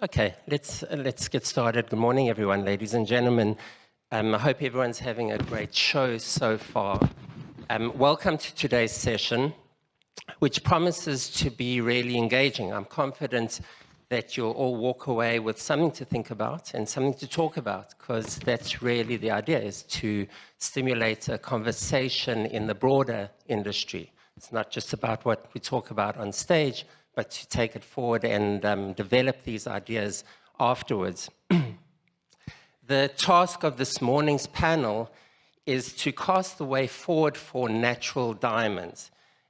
Okay, let's get started. Good morning, everyone, ladies and gentlemen. I hope everyone's having a great show so far. Welcome to today's session, which promises to be really engaging. I'm confident that you'll all walk away with something to think about and something to talk about, because that's really the idea, is to stimulate a conversation in the broader industry. It's not just about what we talk about on stage, but to take it forward and develop these ideas afterwards. The task of this morning's panel is to cast the way forward for natural diamonds.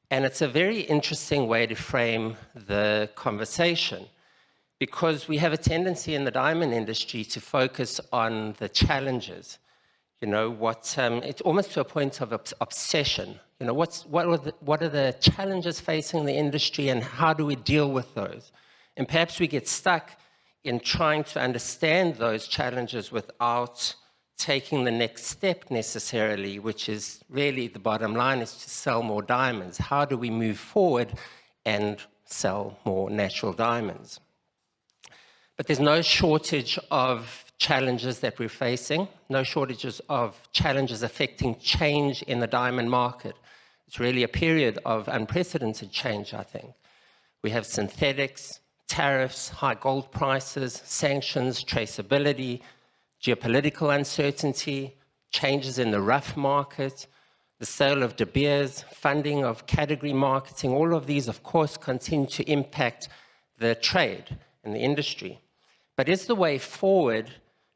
And it's a very interesting way to frame the conversation, because we have a tendency in the diamond industry to focus on the challenges. You know, it's almost to a point of obsession. You know, what are the challenges facing the industry and how do we deal with those? And perhaps we get stuck in trying to understand those challenges without taking the next step necessarily, which is really the bottom line, is to sell more diamonds. How do we move forward and sell more natural diamonds? But there's no shortage of challenges that we're facing, no shortages of challenges affecting change in the diamond market. It's really a period of unprecedented change, I think. We have synthetics, tariffs, high gold prices, sanctions, traceability, geopolitical uncertainty, changes in the rough market, the sale of De Beers, funding of category marketing. All of these, of course, continue to impact the trade and the industry. But is the way forward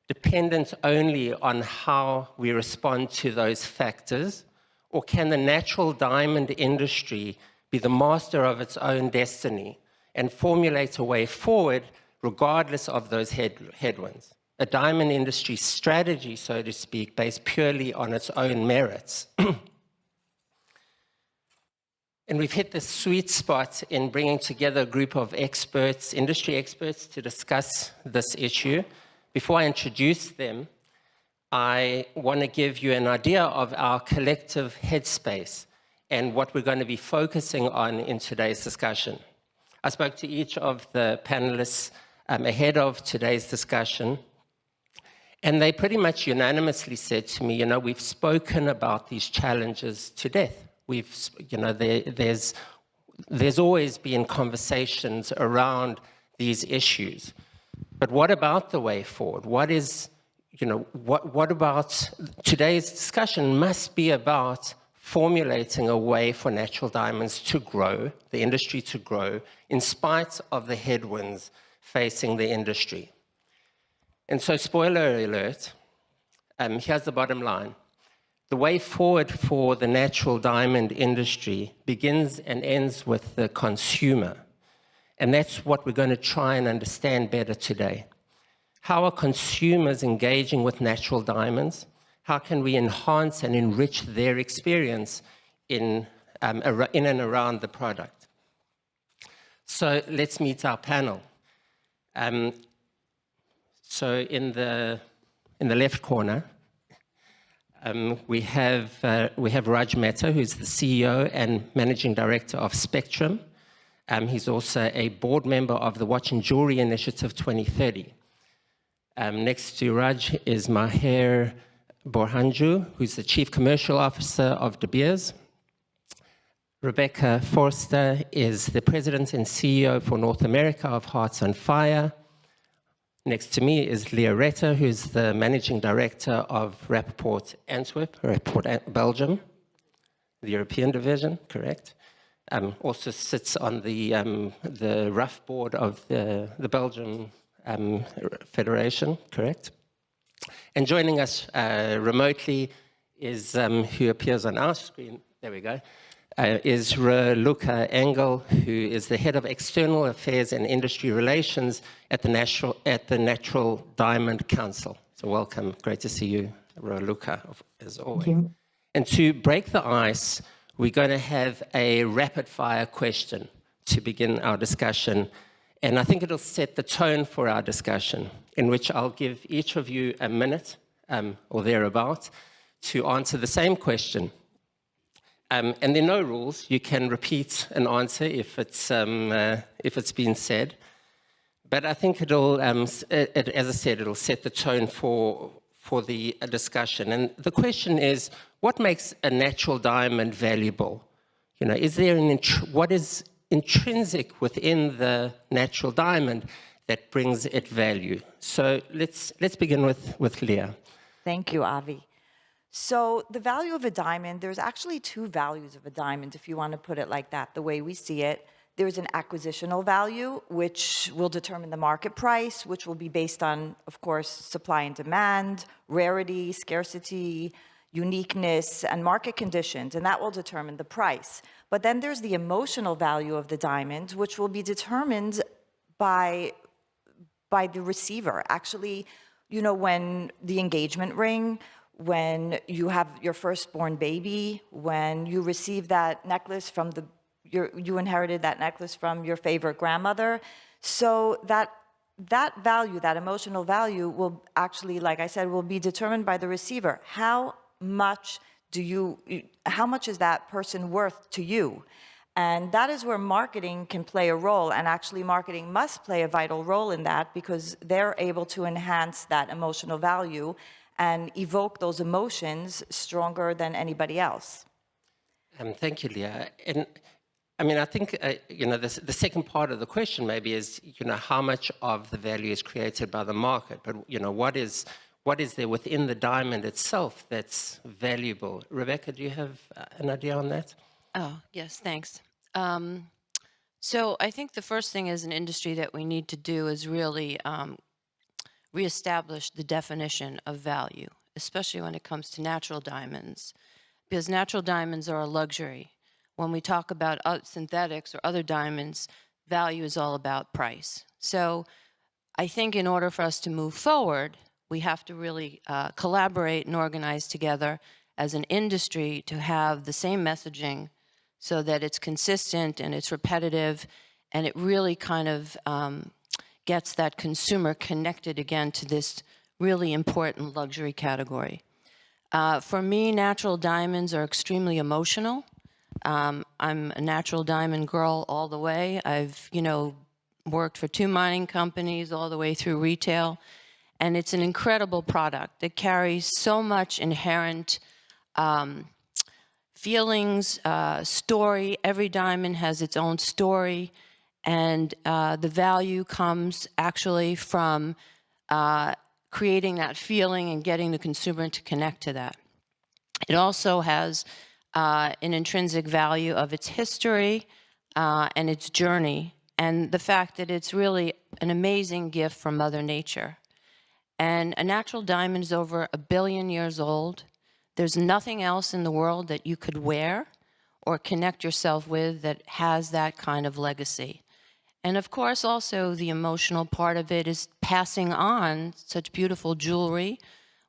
dependent only on how we respond to those factors? Or can the natural diamond industry be the master of its own destiny and formulate a way forward regardless of those headwinds? A diamond industry strategy, so to speak, based purely on its own merits. And we've hit the sweet spot in bringing together a group of experts, industry experts, to discuss this issue. Before I introduce them, I want to give you an idea of our collective headspace and what we're going to be focusing on in today's discussion. I spoke to each of the panelists ahead of today's discussion, and they pretty much unanimously said to me, you know, we've spoken about these challenges to death. You know, there's always been conversations around these issues. But what about the way forward? What about today's discussion must be about formulating a way for natural diamonds to grow, the industry to grow, in spite of the headwinds facing the industry. And so, spoiler alert, here's the bottom line. The way forward for the natural diamond industry begins and ends with the consumer. And that's what we're going to try and understand better today. How are consumers engaging with natural diamonds? How can we enhance and enrich their experience in and around the product? So let's meet our panel. So in the left corner, we have Raj Mehta, who's the CEO and Managing Director of Spectrum. He's also a board member of the Watch and Jewelry Initiative 2030. Next to Raj is Mahiar Borhanjoo, who's the Chief Commercial Officer of De Beers. Rebecca Foerester is the President and CEO for North America of Hearts on Fire. Next to me is Retter, who's the Managing Director of Rapaport Antwerp, Rapaport Belgium, the European division, correct. Also sits on the rough board of the Belgian Federation, correct. And joining us remotely is, who appears on our screen, there we go, is Raluca Anghel, who is the Head of External Affairs and Industry Relations at the Natural Diamond Council. So welcome, great to see you, Raluca, as always. Thank you. And to break the ice, we're going to have a rapid-fire question to begin our discussion. And I think it'll set the tone for our discussion, in which I'll give each of you a minute or thereabout to answer the same question. And there are no rules. You can repeat an answer if it's been said. But I think it'll, as I said, it'll set the tone for the discussion. And the question is, what makes a natural diamond valuable? You know, is there what is intrinsic within the natural diamond that brings it value? So let's begin with Leah. Thank you, Avi. So the value of a diamond, there's actually two values of a diamond, if you want to put it like that, the way we see it. There's an acquisitional value, which will determine the market price, which will be based on, of course, supply and demand, rarity, scarcity, uniqueness, and market conditions, and that will determine the price. But then there's the emotional value of the diamond, which will be determined by the receiver. Actually, you know, when the engagement ring, when you have your firstborn baby, when you receive that necklace from you inherited that necklace from your favorite grandmother. So that value, that emotional value will actually, like I said, will be determined by the receiver. How much is that person worth to you? And that is where marketing can play a role, and actually marketing must play a vital role in that, because they're able to enhance that emotional value and evoke those emotions stronger than anybody else. Thank you, Leah. And I mean, I think, you know, the second part of the question maybe is, you know, how much of the value is created by the market, but, you know, what is there within the diamond itself that's valuable? Rebecca, do you have an idea on that? Oh, yes, thanks. So I think the first thing as an industry that we need to do is really reestablish the definition of value, especially when it comes to natural diamonds, because natural diamonds are a luxury. When we talk about synthetics or other diamonds, value is all about price. So I think in order for us to move forward, we have to really collaborate and organize together as an industry to have the same messaging so that it's consistent and it's repetitive, and it really kind of gets that consumer connected again to this really important luxury category. For me, natural diamonds are extremely emotional. I'm a natural diamond girl all the way. I've, you know, worked for 2 mining companies all the way through retail, and it's an incredible product. It carries so much inherent feelings, story. Every diamond has its own story, and the value comes actually from creating that feeling and getting the consumer to connect to that. It also has an intrinsic value of its history and its journey, and the fact that it's really an amazing gift from Mother Nature. And a natural diamond is over 1 billion years old. There's nothing else in the world that you could wear or connect yourself with that has that kind of legacy. And of course, also the emotional part of it is passing on such beautiful jewelry,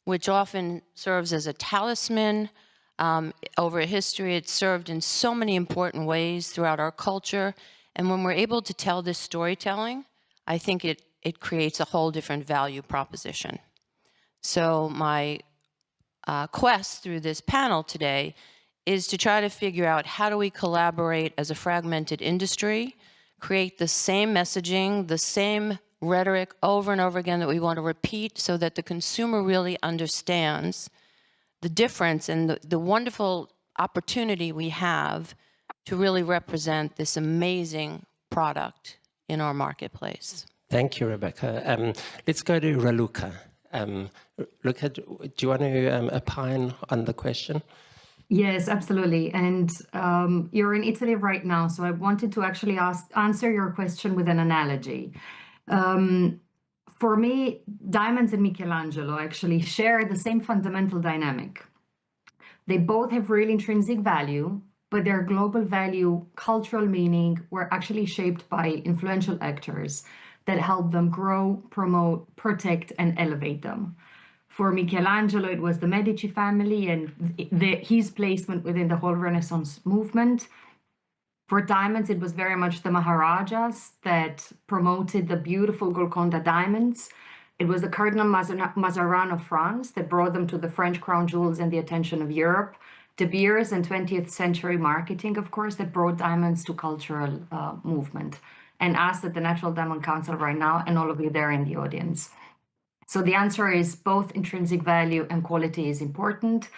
which often serves as a talisman. Over history, it's served in so many important ways throughout our culture. And when we're able to tell this storytelling, I think it creates a whole different value proposition. So my quest through this panel today is to try to figure out how do we collaborate as a fragmented industry, create the same messaging, the same rhetoric over and over again that we want to repeat so that the consumer really understands the difference and the wonderful opportunity we have to really represent this amazing product in our marketplace. Thank you, Rebecca. Let's go to Raluca. Raluca, do you want to opine on the question? Yes, absolutely. And you're in Italy right now, so I wanted to actually answer your question with an analogy. For me, diamonds and Michelangelo actually share the same fundamental dynamic. They both have really intrinsic value, but their global value, cultural meaning were actually shaped by influential actors that helped them grow, promote, protect, and elevate them. For Michelangelo, it was the Medici family and his placement within the whole Renaissance movement. For diamonds, it was very much the Maharajas that promoted the beautiful Golconda diamonds. It was the Cardinal Mazarin of France that brought them to the French crown jewels and the attention of Europe. De Beers and 20th century marketing, of course, that brought diamonds to cultural movement. and ask at the Natural Diamond Council right now, and all of you there in the audience. So the answer is both intrinsic value and quality is important,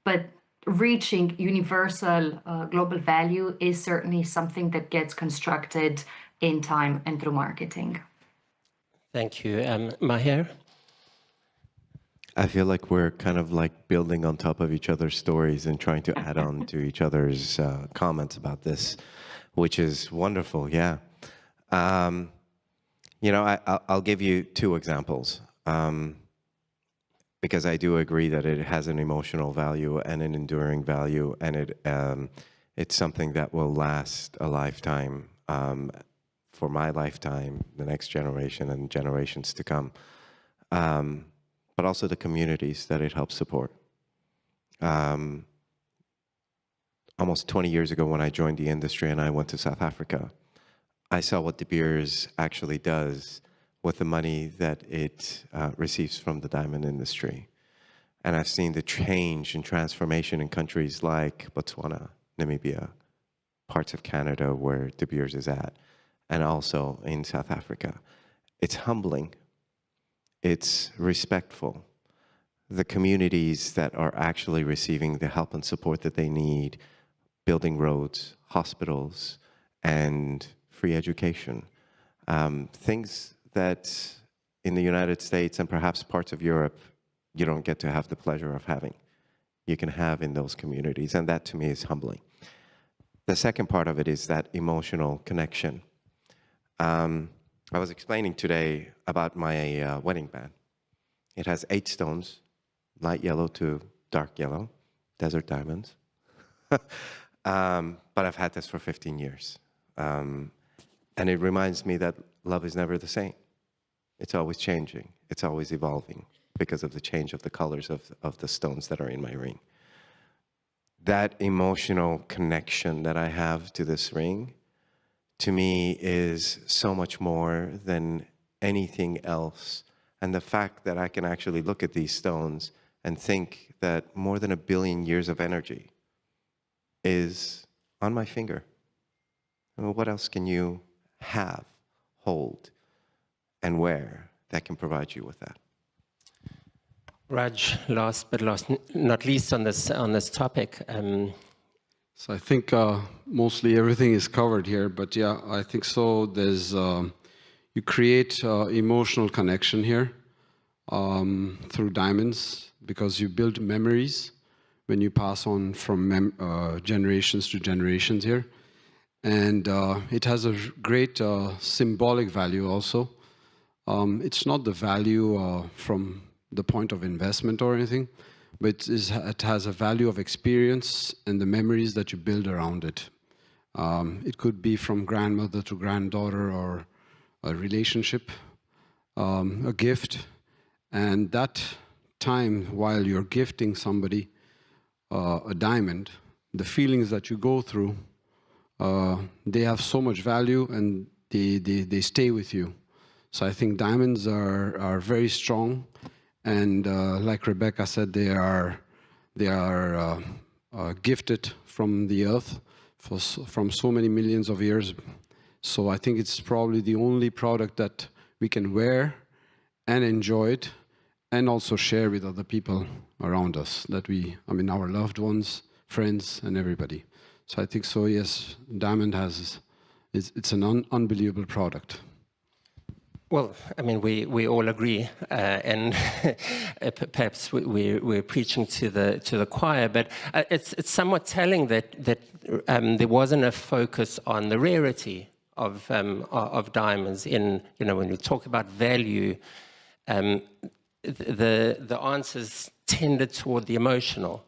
but reaching universal global value is certainly something that gets constructed in time and through marketing. Thank you. Mahiar? I feel like we're kind of like building on top of each other's stories and trying to add on to each other's comments about this, which is wonderful, yeah. You know, I'll give you two examples, because I do agree that it has an emotional value and an enduring value, and it's something that will last a lifetime, for my lifetime, the next generation, and generations to come. But also the communities that it helps support. Almost 20 years ago when I joined the industry and I went to South Africa, I saw what De Beers actually does with the money that it receives from the diamond industry. And I've seen the change and transformation in countries like Botswana, Namibia, parts of Canada where De Beers is at, and also in South Africa. It's humbling. It's respectful. The communities that are actually receiving the help and support that they need, building roads, hospitals, and free education. Things that in the United States and perhaps parts of Europe, you don't get to have the pleasure of having. You can have in those communities, and that to me is humbling. The second part of it is that emotional connection. I was explaining today about my wedding band. It has 8 stones, light yellow to dark yellow, desert diamonds. But I've had this for 15 years. And it reminds me that love is never the same. It's always changing. It's always evolving because of the change of the colors of the stones that are in my ring. That emotional connection that I have to this ring, to me, is so much more than anything else. And the fact that I can actually look at these stones and think that more than 1 billion years of energy is on my finger. I mean, what else can you have, hold, and wear that can provide you with that? Raj, last but not least on this topic. So I think mostly everything is covered here, but yeah, I think so. There's you create emotional connection here through diamonds, because you build memories when you pass on from generations to generations here, and it has a great symbolic value also. It's not the value from the point of investment or anything, but it has a value of experience and the memories that you build around it. It could be from grandmother to granddaughter, or a relationship, a gift. And that time while you're gifting somebody a diamond, the feelings that you go through, they have so much value, and they stay with you. So I think diamonds are very strong. And like Rebecca said, they are gifted from the earth from so many millions of years. So I think it's probably the only product that we can wear and enjoy it, and also share with other people around us, our loved ones, friends, and everybody. So I think so, yes, diamond it's an unbelievable product. Well, I mean, we all agree, and perhaps we're preaching to the choir, but it's somewhat telling that there wasn't a focus on the rarity of diamonds. When we talk about value, the answers tended toward the emotional,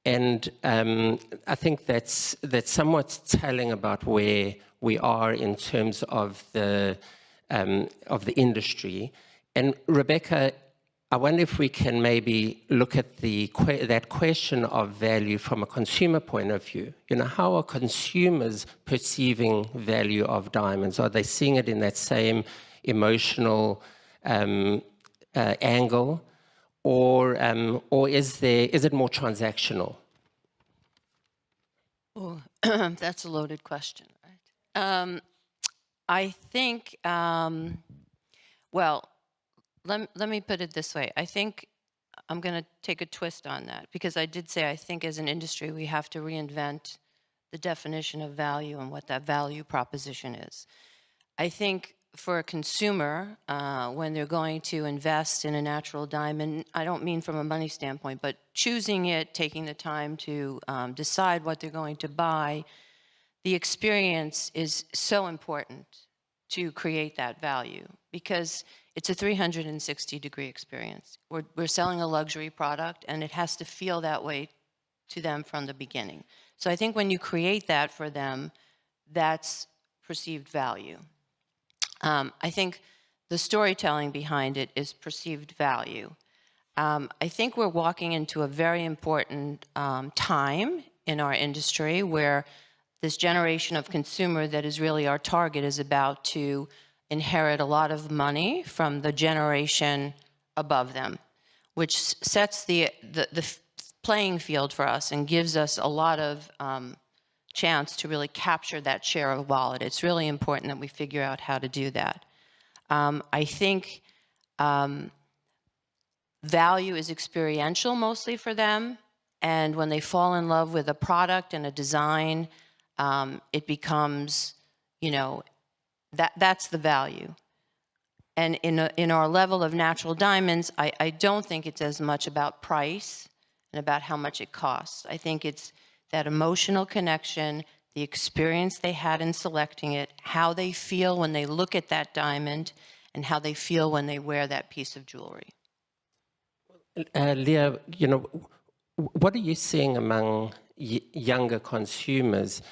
and I think that's somewhat telling about where we are in terms of the industry. And Rebecca, I wonder if we can maybe look at that question of value from a consumer point of view. How are consumers perceiving value of diamonds? Are they seeing it in that same emotional angle, or is it more transactional? Oh, that's a loaded question, right? I think, well, let me put it this way. I think I'm going to take a twist on that, because I did say I think as an industry we have to reinvent the definition of value and what that value proposition is. I think for a consumer, when they're going to invest in a natural diamond, I don't mean from a money standpoint, but choosing it, taking the time to decide what they're going to buy, the experience is so important to create that value, because it's a 360-degree experience. We're selling a luxury product, and it has to feel that way to them from the beginning. So I think when you create that for them, that's perceived value. I think the storytelling behind it is perceived value. I think we're walking into a very important time in our industry where this generation of consumer that is really our target is about to inherit a lot of money from the generation above them, which sets the playing field for us and gives us a lot of chance to really capture that share of wallet. It's really important that we figure out how to do that. I think value is experiential mostly for them, and when they fall in love with a product and a design, it becomes, you know, that's the value. And in our level of natural diamonds, I don't think it's as much about price and about how much it costs. I think it's that emotional connection, the experience they had in selecting it, how they feel when they look at that diamond, and how they feel when they wear that piece of jewelry. Leah, you know, what are you seeing among younger consumers?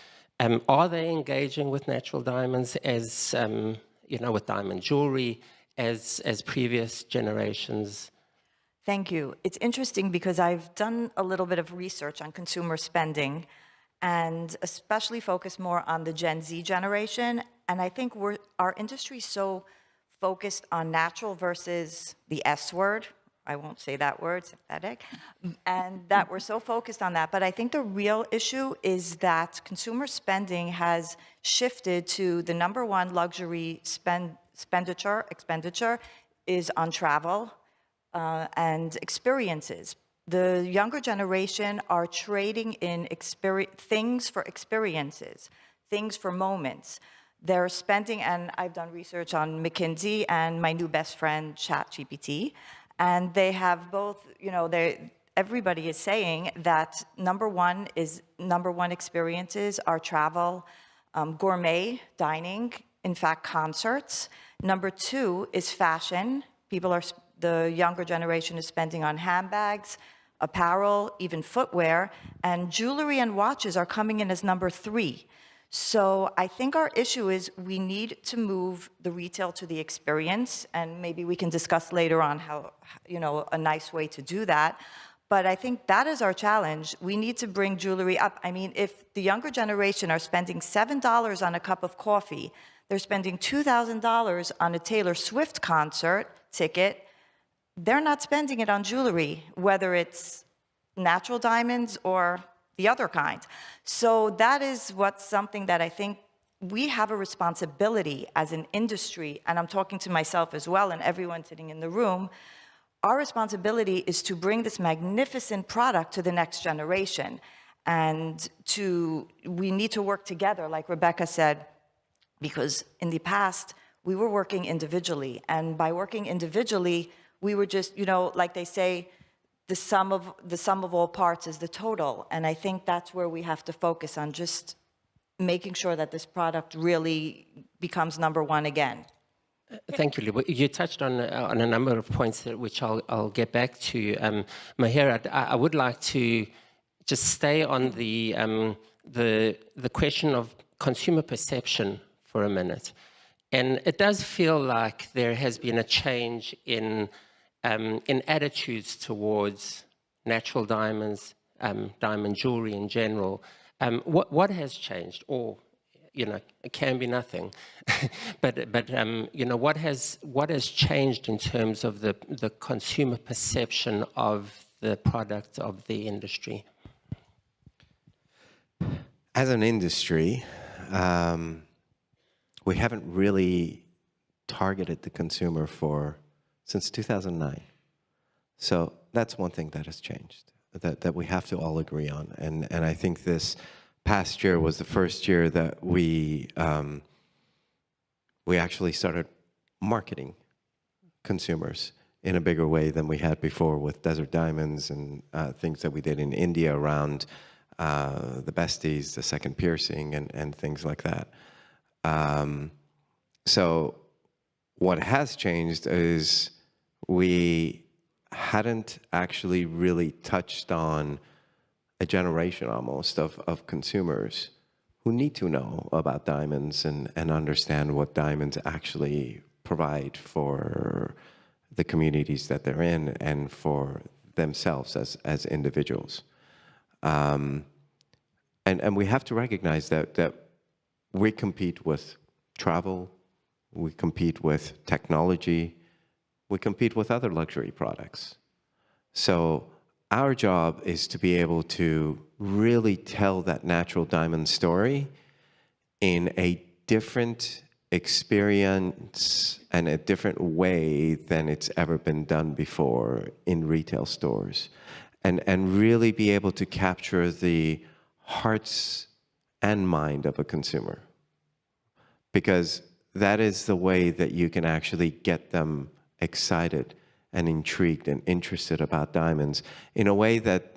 Are they engaging with natural diamonds as, you know, with diamond jewelry as previous generations? Thank you. It's interesting because I've done a little bit of research on consumer spending, and especially focused more on the Gen Z generation. And I think our industry is so focused on natural versus the S word. I won't say that word, synthetic, and that we're so focused on that. But I think the real issue is that consumer spending has shifted to the #1 luxury expenditure is on travel and experiences. The younger generation are trading in things for experiences, things for moments. They're spending, and I've done research on McKinsey and my new best friend, ChatGPT, and they have both, you know, everybody is saying that #1 experiences are travel, gourmet dining, in fact, concerts. #2 is fashion. The younger generation is spending on handbags, apparel, even footwear, and jewelry and watches are coming in as #3. So I think our issue is we need to move the retail to the experience, and maybe we can discuss later on how, you know, a nice way to do that. But I think that is our challenge. We need to bring jewelry up. I mean, if the younger generation are spending $7 on a cup of coffee, they're spending $2,000 on a Taylor Swift concert ticket, they're not spending it on jewelry, whether it's natural diamonds or the other kind. So that is something that I think we have a responsibility as an industry, and I'm talking to myself as well and everyone sitting in the room. Our responsibility is to bring this magnificent product to the next generation. And we need to work together, like Rebecca said, because in the past, we were working individually. And by working individually, we were just, you know, like they say, the sum of all parts is the total. And I think that's where we have to focus on, just making sure that this product really becomes #1 again. Thank you, Lee. You touched on a number of points which I'll get back to. Mahiar, I would like to just stay on the question of consumer perception for a minute. And it does feel like there has been a change in attitudes towards natural diamonds, diamond jewelry in general. What has changed? Or, you know, it can be nothing. but you know, what has changed in terms of the consumer perception of the product of the industry? As an industry, we haven't really targeted the consumer since 2009. So that's one thing that has changed, that we have to all agree on. And I think this past year was the first year that we actually started marketing consumers in a bigger way than we had before with Desert Diamonds and things that we did in India around the besties, the second piercing, and things like that. So what has changed is we hadn't actually really touched on a generation almost of consumers who need to know about diamonds and understand what diamonds actually provide for the communities that they're in and for themselves as individuals. And we have to recognize that we compete with travel, we compete with technology, we compete with other luxury products. So our job is to be able to really tell that natural diamond story in a different experience and a different way than it's ever been done before in retail stores, and really be able to capture the hearts and mind of a consumer, because that is the way that you can actually get them excited and intrigued and interested about diamonds in a way that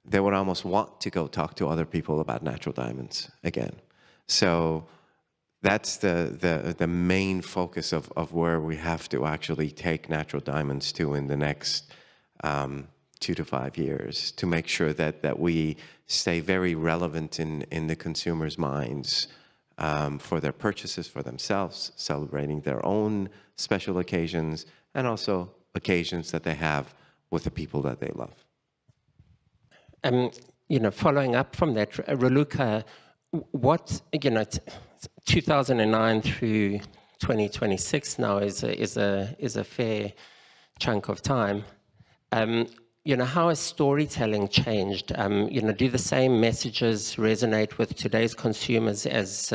they would almost want to go talk to other people about natural diamonds again. So that's the main focus of where we have to actually take natural diamonds to in the next 2 to 5 years, to make sure that we stay very relevant in the consumers' minds for their purchases for themselves, celebrating their own special occasions, and also occasions that they have with the people that they love. Following up from that, Raluca, what, 2009 through 2026 now is a fair chunk of time. How has storytelling changed? Do the same messages resonate with today's consumers as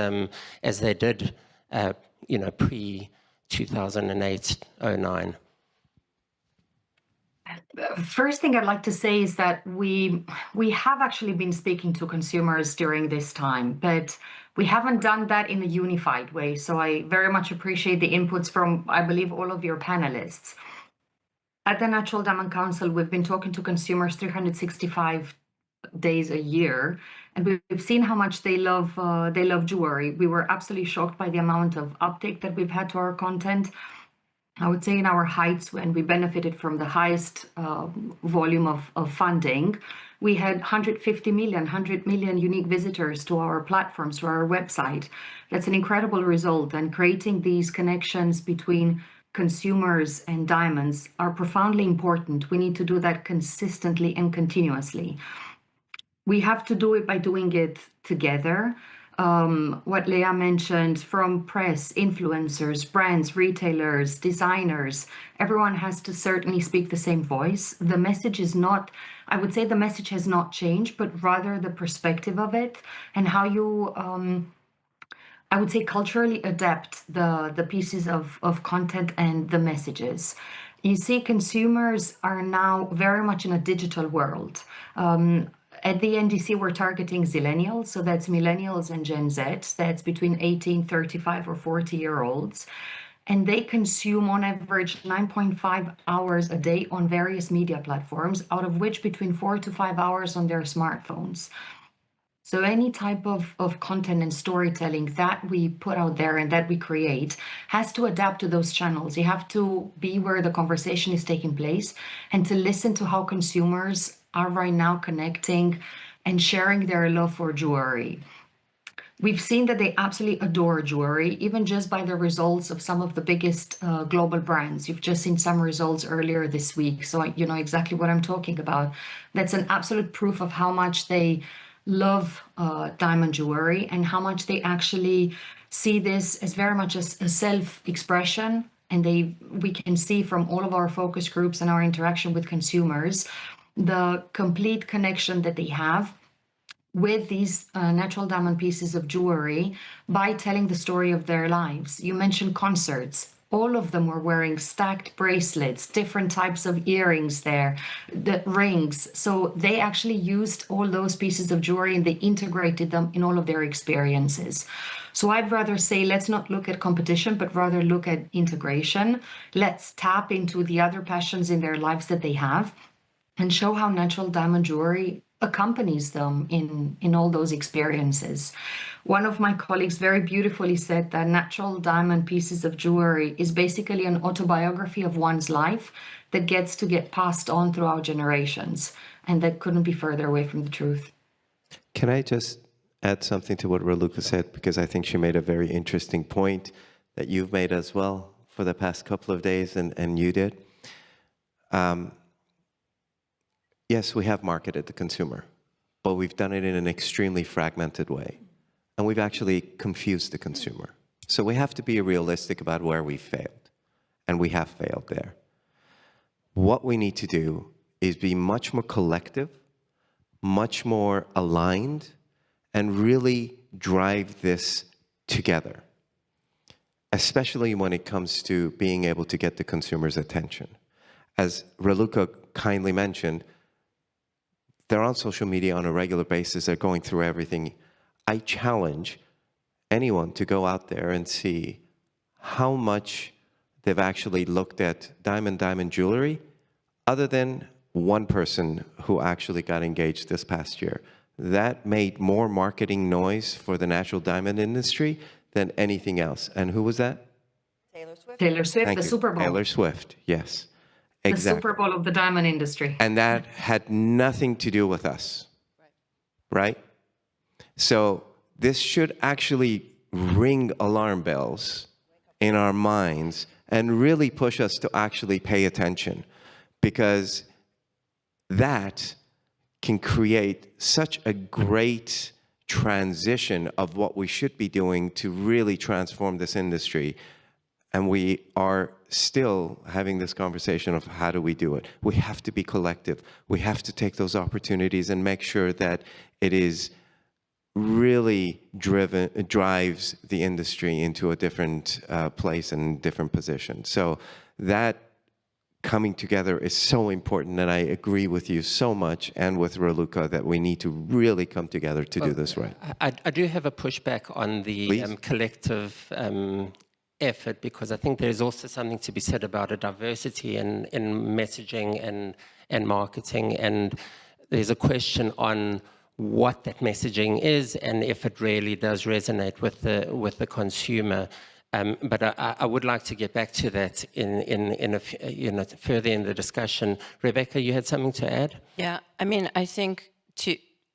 they did, pre-2008-09? First thing I'd like to say is that we have actually been speaking to consumers during this time, but we haven't done that in a unified way. So I very much appreciate the inputs from, I believe, all of your panelists. At the Natural Diamond Council, we've been talking to consumers 365 days a year, and we've seen how much they love jewelry. We were absolutely shocked by the amount of uptake that we've had to our content. I would say in our heights, when we benefited from the highest volume of funding, we had 100 million unique visitors to our platforms, to our website. That's an incredible result, and creating these connections between consumers and diamonds are profoundly important. We need to do that consistently and continuously. We have to do it by doing it together. What Leah mentioned, from press, influencers, brands, retailers, designers, everyone has to certainly speak the same voice. The message is not, I would say the message has not changed, but rather the perspective of it and how you, I would say, culturally adapt the pieces of content and the messages. You see, consumers are now very much in a digital world. At the NDC, we're targeting Zillennials, so that's millennials and Gen Z. That's between 18, 35, or 40-year-olds. And they consume on average 9.5 hours a day on various media platforms, out of which between 4 to 5 hours on their smartphones. So any type of content and storytelling that we put out there and that we create has to adapt to those channels. You have to be where the conversation is taking place and to listen to how consumers are right now connecting and sharing their love for jewelry. We've seen that they absolutely adore jewelry, even just by the results of some of the biggest global brands. You've just seen some results earlier this week, so you know exactly what I'm talking about. That's an absolute proof of how much they love diamond jewelry and how much they actually see this as very much a self-expression. And we can see from all of our focus groups and our interaction with consumers the complete connection that they have with these natural diamond pieces of jewelry by telling the story of their lives. You mentioned concerts. All of them were wearing stacked bracelets, different types of earrings there, the rings. So they actually used all those pieces of jewelry and they integrated them in all of their experiences. So I'd rather say, let's not look at competition, but rather look at integration. Let's tap into the other passions in their lives that they have and show how natural diamond jewelry accompanies them in all those experiences. One of my colleagues very beautifully said that natural diamond pieces of jewelry is basically an autobiography of one's life that gets to get passed on throughout generations, and that couldn't be further away from the truth. Can I just add something to what Raluca said, because I think she made a very interesting point that you've made as well for the past couple of days, and you did. Yes, we have marketed the consumer, but we've done it in an extremely fragmented way. And we've actually confused the consumer. So we have to be realistic about where we failed. And we have failed there. What we need to do is be much more collective, much more aligned, and really drive this together, especially when it comes to being able to get the consumer's attention. As Raluca kindly mentioned, they're on social media on a regular basis. They're going through everything. I challenge anyone to go out there and see how much they've actually looked at diamond jewelry, other than one person who actually got engaged this past year. That made more marketing noise for the natural diamond industry than anything else. And who was that? Taylor Swift. Taylor Swift, Thank the you. Super Bowl. Taylor Swift, yes. The Exactly. Super Bowl of the diamond industry. And that had nothing to do with us, right? So this should actually ring alarm bells in our minds and really push us to actually pay attention, because that can create such a great transition of what we should be doing to really transform this industry. And we are still having this conversation of how do we do it. We have to be collective. We have to take those opportunities and make sure that it is really drives the industry into a different place and different position. So that coming together is so important, and I agree with you so much and with Raluca that we need to really come together to do this right. I do have a pushback on the collective effort, because I think there's also something to be said about a diversity in messaging and marketing, and there's a question on what that messaging is and if it really does resonate with the consumer. But I would like to get back to that further in the discussion. Rebecca, you had something to add? Yeah, I mean, I think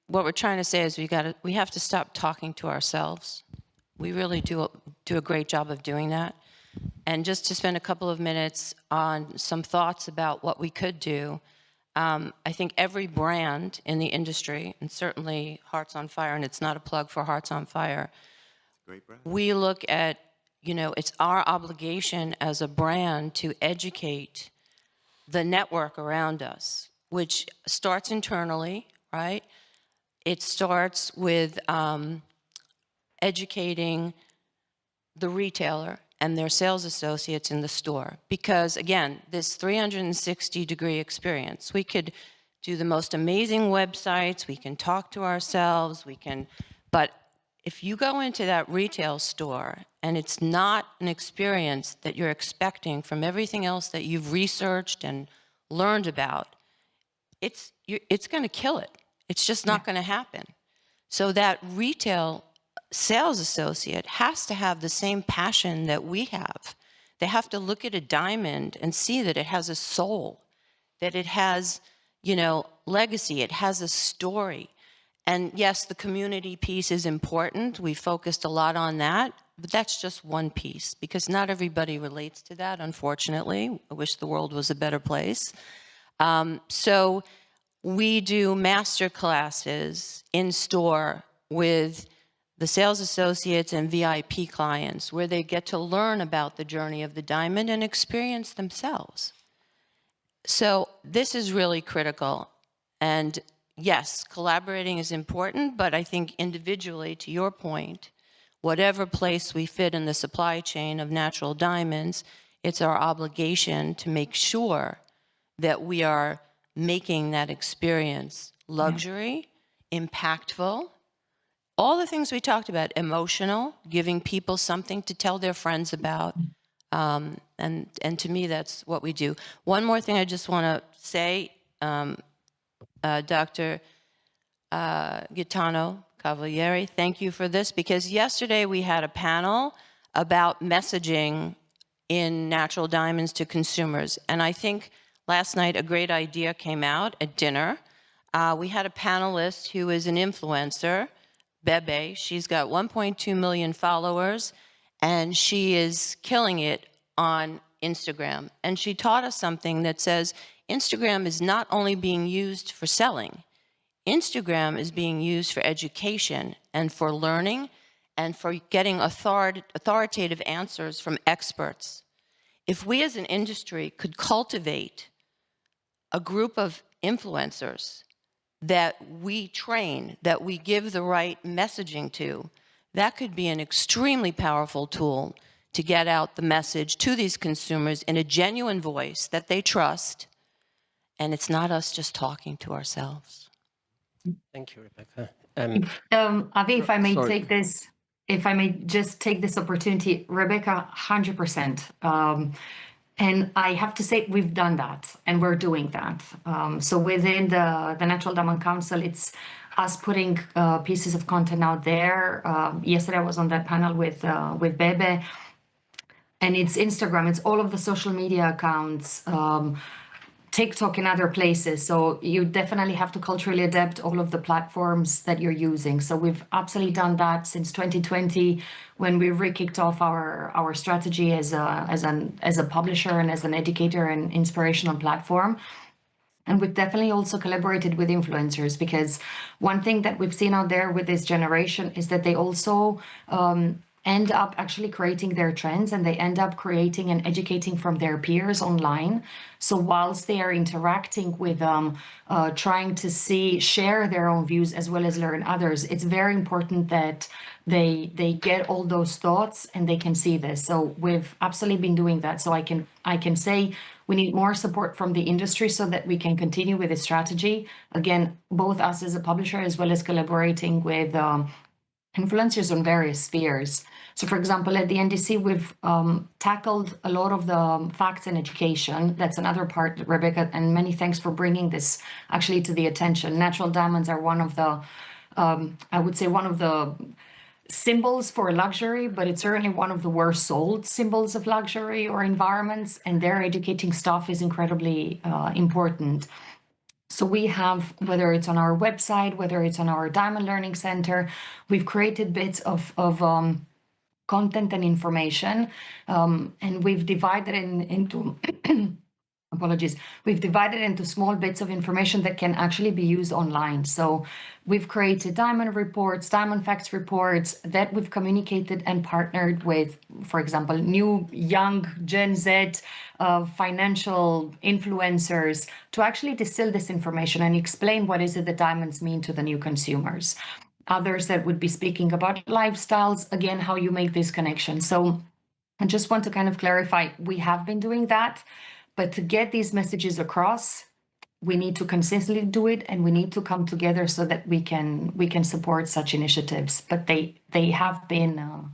what we're trying to say is we have to stop talking to ourselves. We really do a great job of doing that. And just to spend a couple of minutes on some thoughts about what we could do, I think every brand in the industry, and certainly Hearts on Fire, and it's not a plug for Hearts on Fire, Great brand. we look at, it's our obligation as a brand to educate the network around us, which starts internally, right? It starts with educating the retailer and their sales associates in the store. Because again, this 360-degree experience, we could do the most amazing websites, we can talk to ourselves, but if you go into that retail store and it's not an experience that you're expecting from everything else that you've researched and learned about, it's gonna kill it. It's just not gonna happen. So that retail sales associate has to have the same passion that we have. They have to look at a diamond and see that it has a soul, that it has, legacy, it has a story. And yes, the community piece is important. We focused a lot on that, but that's just one piece, because not everybody relates to that, unfortunately. I wish the world was a better place. So we do master classes in store with the sales associates and VIP clients, where they get to learn about the journey of the diamond and experience themselves. So this is really critical. And, yes, collaborating is important, but I think individually, to your point, whatever place we fit in the supply chain of natural diamonds, it's our obligation to make sure that we are making that experience luxury, impactful, all the things we talked about, emotional, giving people something to tell their friends about. And to me, that's what we do. One more thing I just want to say, Dr. Gaetano Cavalieri, thank you for this, because yesterday we had a panel about messaging in natural diamonds to consumers. And I think last night a great idea came out at dinner. We had a panelist who is an influencer, Bebe. She's got 1.2 million followers, and she is killing it on Instagram. And she taught us something that says Instagram is not only being used for selling, Instagram is being used for education and for learning and for getting authoritative answers from experts. If we as an industry could cultivate a group of influencers that we train, that we give the right messaging to, that could be an extremely powerful tool to get out the message to these consumers in a genuine voice that they trust, and it's not us just talking to ourselves. Thank you, Rebecca. Avi, if I may Sorry. take this, if I may just take this opportunity, Rebecca, 100%. And I have to say, we've done that, and we're doing that. So within the Natural Diamond Council, it's us putting pieces of content out there. Yesterday, I was on that panel with Bebe, and it's Instagram, it's all of the social media accounts, TikTok and other places. So you definitely have to culturally adapt all of the platforms that you're using. So we've absolutely done that since 2020, when we re-kicked off our strategy as a publisher and as an educator and inspirational platform. And we've definitely also collaborated with influencers, because one thing that we've seen out there with this generation is that they also end up actually creating their trends, and they end up creating and educating from their peers online. So whilst they are interacting with them, trying to share their own views as well as learn others, it's very important that they get all those thoughts and they can see this. So we've absolutely been doing that. So I can say we need more support from the industry so that we can continue with this strategy. Again, both us as a publisher as well as collaborating with influencers on various spheres. So for example, at the NDC, we've tackled a lot of the facts and education. That's another part, Rebecca, and many thanks for bringing this actually to the attention. Natural diamonds are one of the, I would say one of the symbols for luxury, but it's certainly one of the worst sold symbols of luxury or environments, and their educating stuff is incredibly important. So we have, whether it's on our website, whether it's on our Diamond Learning Center, we've created bits of content and information, and we've divided into apologies. We've divided into small bits of information that can actually be used online. So we've created diamond reports, diamond facts reports that we've communicated and partnered with, for example, new young Gen Z financial influencers to actually distill this information and explain what is it that diamonds mean to the new consumers. Others that would be speaking about lifestyles, again, how you make this connection. So I just want to kind of clarify, we have been doing that. But to get these messages across, we need to consistently do it, and we need to come together so that we can support such initiatives. But they have been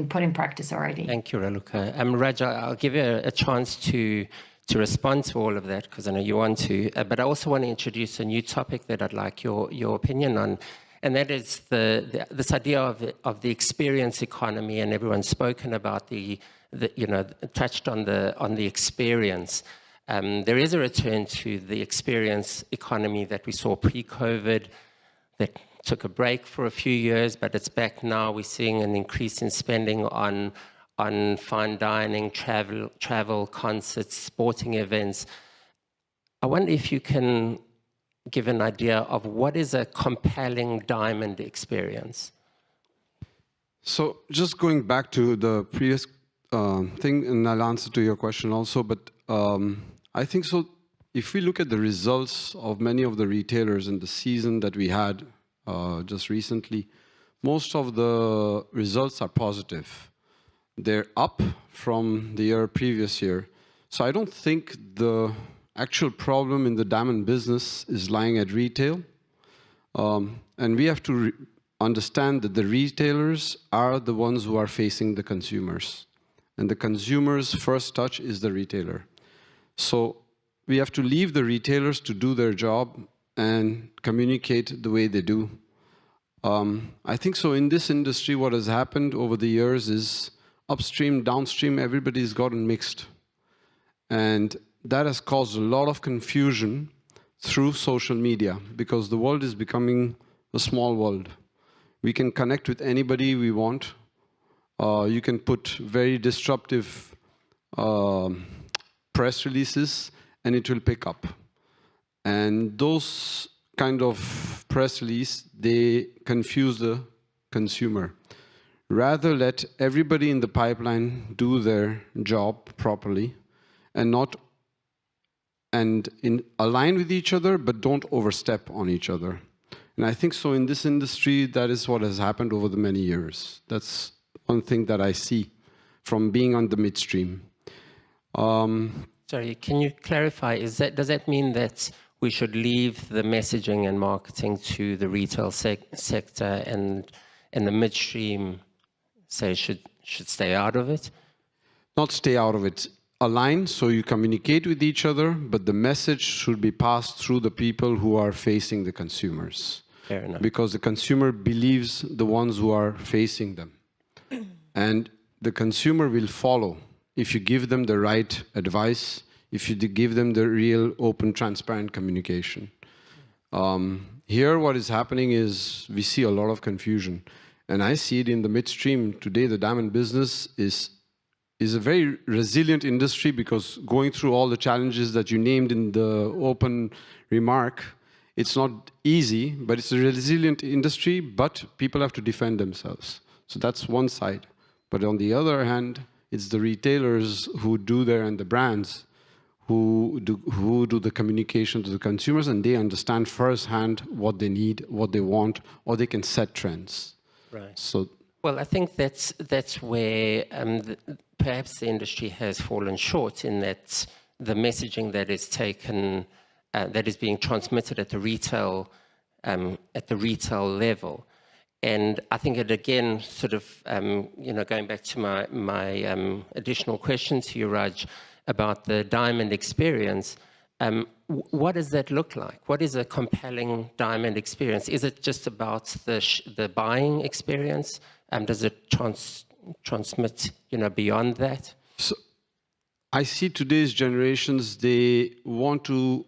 put in practice already. Thank you, Raluca. Raja, I'll give you a chance to respond to all of that, because I know you want to. But I also want to introduce a new topic that I'd like your opinion on, and that is this idea of the experience economy. And everyone's spoken about touched on the experience. There is a return to the experience economy that we saw pre-COVID, that took a break for a few years, but it's back now. We're seeing an increase in spending on fine dining, travel, concerts, sporting events. I wonder if you can give an idea of what is a compelling diamond experience. So just going back to the previous thing, and I'll answer to your question also, but I think so if we look at the results of many of the retailers in the season that we had just recently, most of the results are positive. They're up from the previous year. So I don't think the actual problem in the diamond business is lying at retail. And we have to understand that the retailers are the ones who are facing the consumers. And the consumer's first touch is the retailer. So we have to leave the retailers to do their job and communicate the way they do. I think so in this industry, what has happened over the years is upstream, downstream, everybody's gotten mixed. And that has caused a lot of confusion through social media because the world is becoming a small world. We can connect with anybody we want. You can put very disruptive press releases and it will pick up. And those kind of press release, they confuse the consumer. Rather let everybody in the pipeline do their job properly and align with each other, but don't overstep on each other. And I think so in this industry, that is what has happened over the many years. That's one thing that I see from being on the midstream. Sorry, can you clarify, does that mean that we should leave the messaging and marketing to the retail sector and the midstream, say, should stay out of it? Not stay out of it. Align, so you communicate with each other, but the message should be passed through the people who are facing the consumers. Fair enough. Because the consumer believes the ones who are facing them. And the consumer will follow if you give them the right advice, if you give them the real, open, transparent communication. Here, what is happening is we see a lot of confusion. And I see it in the midstream. Today, the diamond business is a very resilient industry because going through all the challenges that you named in the open remark, it's not easy, but it's a resilient industry, but people have to defend themselves. So that's one side. But on the other hand, it's the retailers who do there and the brands who do the communication to the consumers, and they understand firsthand what they need, what they want, or they can set trends. Right. So, well, I think that's where perhaps the industry has fallen short in that the messaging that is taken, that is being transmitted at the retail level. And I think it again sort of, going back to my additional question to you, Raj, about the diamond experience, what does that look like? What is a compelling diamond experience? Is it just about the buying experience? Does it transmit, beyond that? So I see today's generations, they want to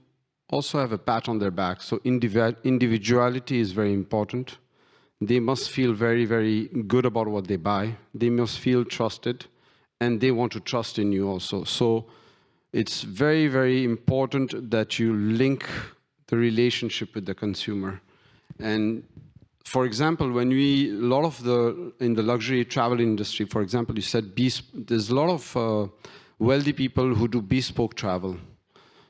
also have a pat on their back. So individuality is very important. They must feel very, very good about what they buy. They must feel trusted, and they want to trust in you also. So it's very, very important that you link the relationship with the consumer. And for example, when in the luxury travel industry, for example, you said there's a lot of wealthy people who do bespoke travel.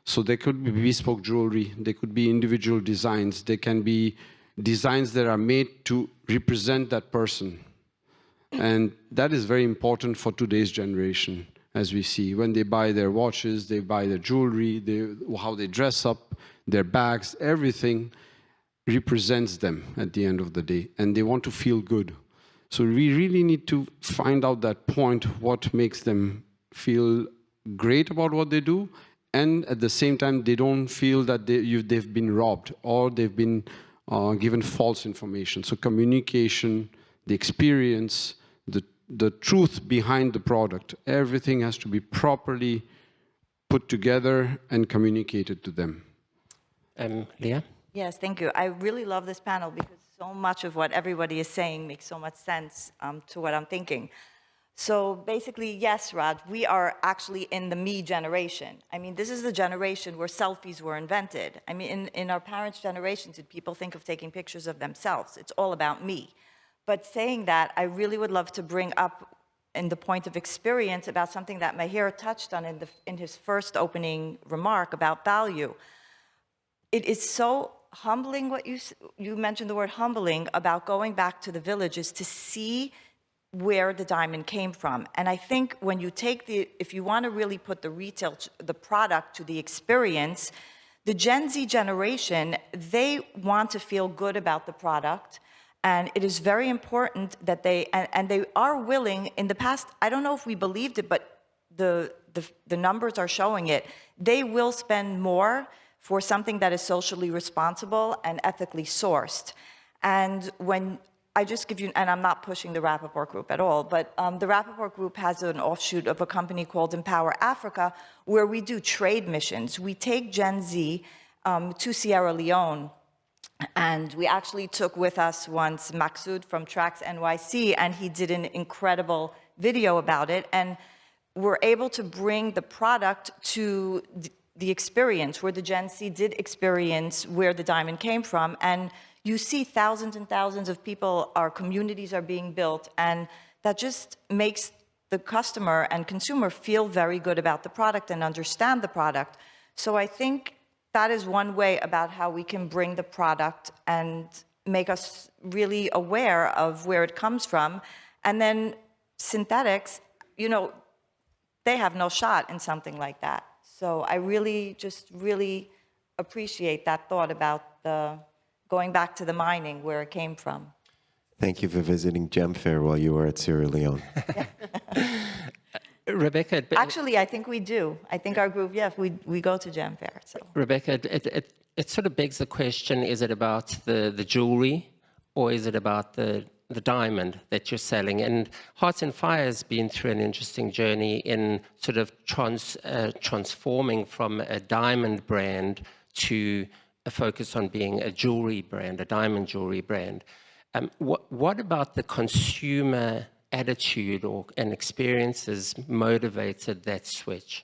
So there could be bespoke jewelry, there could be individual designs, there can be designs that are made to represent that person. And that is very important for today's generation, as we see. When they buy their watches, they buy their jewelry, how they dress up, their bags, everything represents them at the end of the day. And they want to feel good. So we really need to find out that point, what makes them feel great about what they do. And at the same time, they don't feel that they've been robbed or they've been given false information. So communication, the experience, the truth behind the product, everything has to be properly put together and communicated to them. Leah? Yes, thank you. I really love this panel because so much of what everybody is saying makes so much sense to what I'm thinking. So basically, yes, Raj, we are actually in the me generation. I mean, this is the generation where selfies were invented. I mean, in our parents' generations, did people think of taking pictures of themselves? It's all about me. But saying that, I really would love to bring up in the point of experience about something that Mahiar touched on in his first opening remark about value. It is so humbling what you mentioned the word humbling about going back to the villages to see where the diamond came from. And I think when you take if you want to really put the product to the experience, the Gen Z generation, they want to feel good about the product. And it is very important that they are willing, in the past, I don't know if we believed it, but the numbers are showing it, they will spend more for something that is socially responsible and ethically sourced. And when I just give you, and I'm not pushing the Rapaport group at all, but the Rapaport group has an offshoot of a company called Empower Africa, where we do trade missions. We take Gen Z to Sierra Leone, and we actually took with us once Maksud from Tracks NYC, and he did an incredible video about it, and we're able to bring the product to the experience, where the Gen Z did experience where the diamond came from, and you see thousands and thousands of people, our communities are being built, and that just makes the customer and consumer feel very good about the product and understand the product. So I think that is one way about how we can bring the product and make us really aware of where it comes from. And then synthetics, you know, they have no shot in something like that. So I really appreciate that thought about going back to the mining where it came from. Thank you for visiting Gem Fair while you were at Sierra Leone. Rebecca, actually, I think we do. I think our group, yeah, we go to Gem Fair. So. Rebecca, it sort of begs the question: is it about the jewelry, or is it about the diamond that you're selling? And Hearts and Fire has been through an interesting journey in sort of transforming from a diamond brand to a focus on being a jewelry brand, a diamond jewelry brand. What about the consumer attitude and experiences motivated that switch?